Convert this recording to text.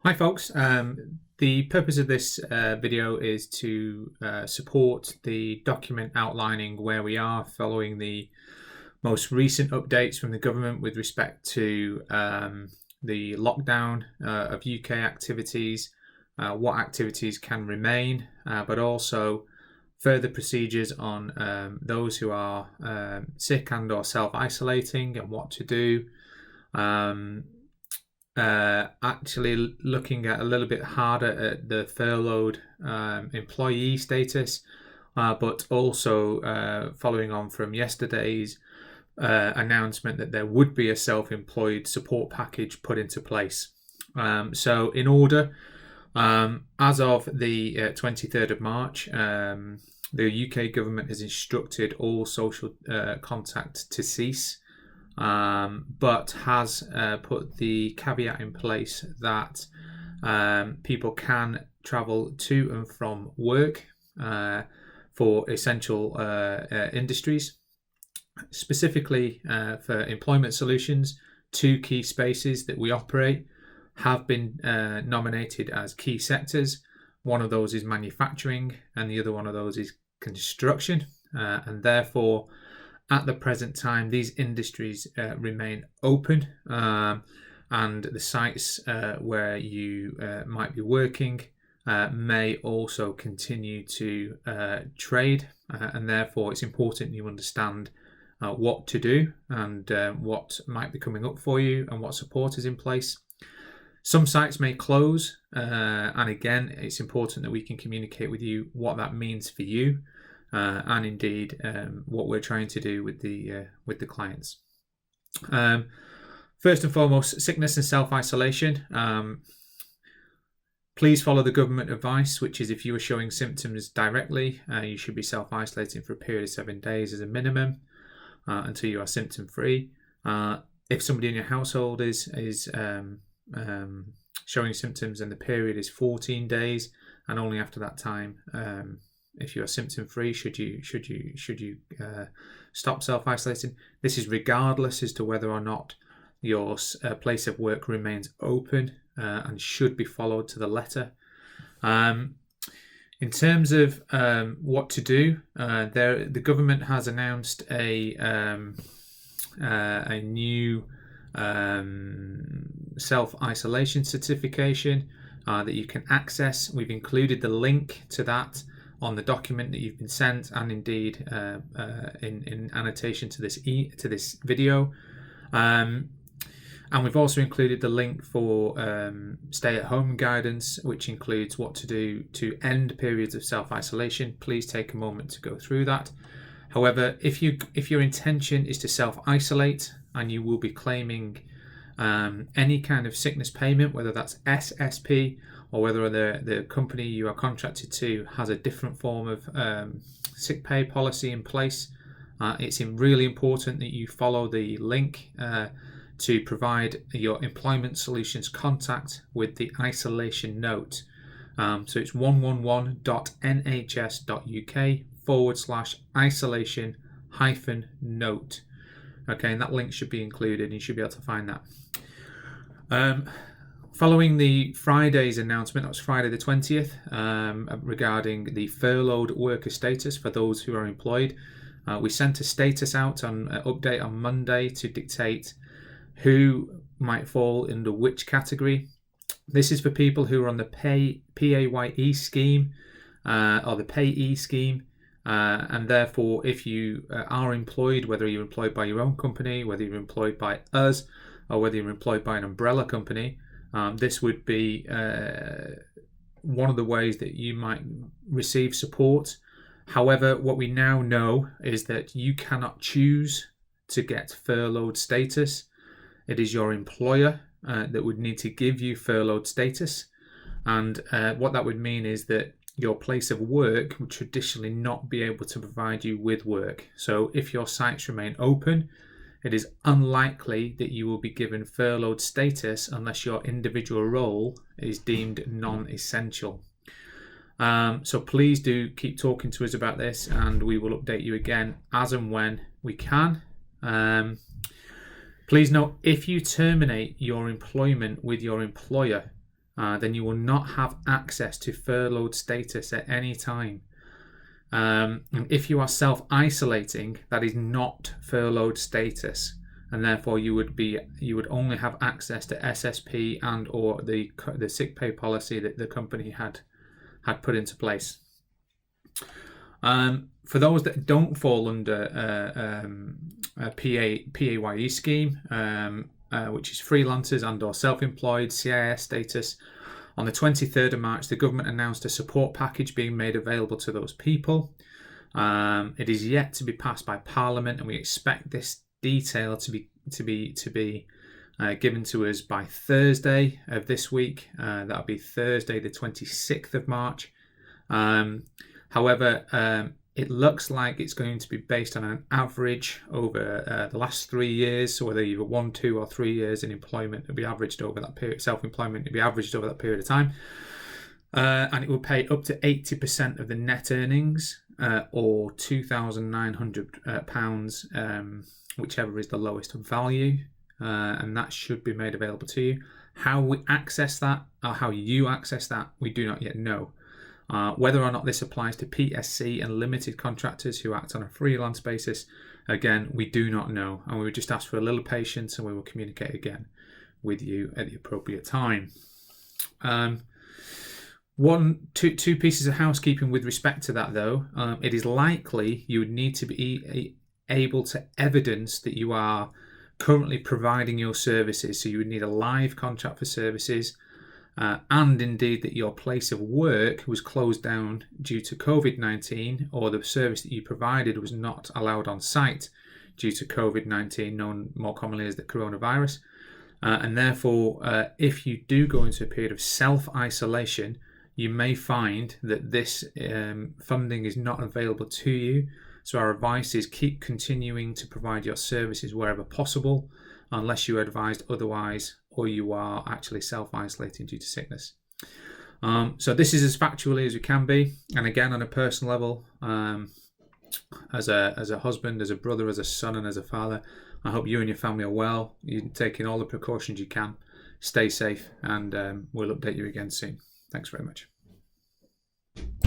Hi folks, the purpose of this video is to support the document outlining where we are following the most recent updates from the government with respect to the lockdown of UK activities, what activities can remain, but also further procedures on those who are sick and or self-isolating and what to do. Actually looking at a little bit harder at the furloughed employee status, but also following on from yesterday's announcement that there would be a self-employed support package put into place. So in order, as of the 23rd of March, the UK government has instructed all social contact to cease, but has put the caveat in place that people can travel to and from work for essential industries. Specifically for employment solutions, two key spaces that we operate have been nominated as key sectors. One of those is manufacturing and the other one of those is construction, and therefore at the present time these industries remain open, and the sites where you might be working may also continue to trade, and therefore it's important you understand what to do and what might be coming up for you and what support is in place. Some sites may close, and again it's important that we can communicate with you what that means for you, and indeed what we're trying to do with the clients. First and foremost, sickness and self-isolation. Please follow the government advice, which is if you are showing symptoms directly, you should be self-isolating for a period of 7 days as a minimum until you are symptom-free. If somebody in your household is showing symptoms, and the period is 14 days, and only after that time, if you are symptom-free, should you stop self-isolating. This is regardless as to whether or not your place of work remains open, and should be followed to the letter. In terms of what to do, the government has announced a new self-isolation certification that you can access. We've included the link to that on the document that you've been sent, and indeed in annotation to this video. And we've also included the link for stay-at-home guidance, which includes what to do to end periods of self-isolation. Please take a moment to go through that. However, if your intention is to self-isolate and you will be claiming any kind of sickness payment, whether that's SSP or whether the company you are contracted to has a different form of sick pay policy in place, it's really important that you follow the link to provide your employment solutions contact with the isolation note. So it's 111.nhs.uk/isolation-note. Okay, and that link should be included, and you should be able to find that. Following the Friday's announcement, that was Friday the 20th, regarding the furloughed worker status for those who are employed, we sent a status out on update on Monday to dictate who might fall under which category. This is for people who are on the PAYE scheme or the payee scheme, and therefore if you are employed, whether you're employed by your own company, whether you're employed by us, or whether you're employed by an umbrella company, this would be one of the ways that you might receive support. However, what we now know is that you cannot choose to get furloughed status. It is your employer that would need to give you furloughed status, and what that would mean is that your place of work would traditionally not be able to provide you with work. So if your sites remain open, it is unlikely that you will be given furloughed status unless your individual role is deemed non-essential. So please do keep talking to us about this, and we will update you again as and when we can. Please note, if you terminate your employment with your employer then you will not have access to furloughed status at any time. And if you are self-isolating, that is not furloughed status, and therefore you would only have access to SSP and or the sick pay policy that the company had put into place. For those that don't fall under a PAYE scheme, which is freelancers and or self-employed CIS status, on the 23rd of March, the government announced a support package being made available to those people. It is yet to be passed by Parliament, and we expect this detail to be given to us by Thursday of this week. That'll be Thursday, the 26th of March. However, it looks like it's going to be based on an average over the last 3 years. So whether you've 1, 2, or 3 years in employment, it'll be averaged over that period. Self-employment will be averaged over that period of time, and it will pay up to 80% of the net earnings, or £2,900, whichever is the lowest value, and that should be made available to you. How we access that, or how you access that, we do not yet know. Whether or not this applies to PSC and limited contractors who act on a freelance basis, again, we do not know, and we would just ask for a little patience, and we will communicate again with you at the appropriate time. Two pieces of housekeeping with respect to that, though. It is likely you would need to be able to evidence that you are currently providing your services, so you would need a live contract for services. And indeed that your place of work was closed down due to COVID-19, or the service that you provided was not allowed on site due to COVID-19, known more commonly as the coronavirus. And therefore, if you do go into a period of self-isolation, you may find that this funding is not available to you. So our advice is keep continuing to provide your services wherever possible, unless you are advised otherwise, or you are actually self-isolating due to sickness. So this is as factually as we can be. And again, on a personal level, as a husband, as a brother, as a son, and as a father, I hope you and your family are well. You're taking all the precautions you can. Stay safe, and we'll update you again soon. Thanks very much.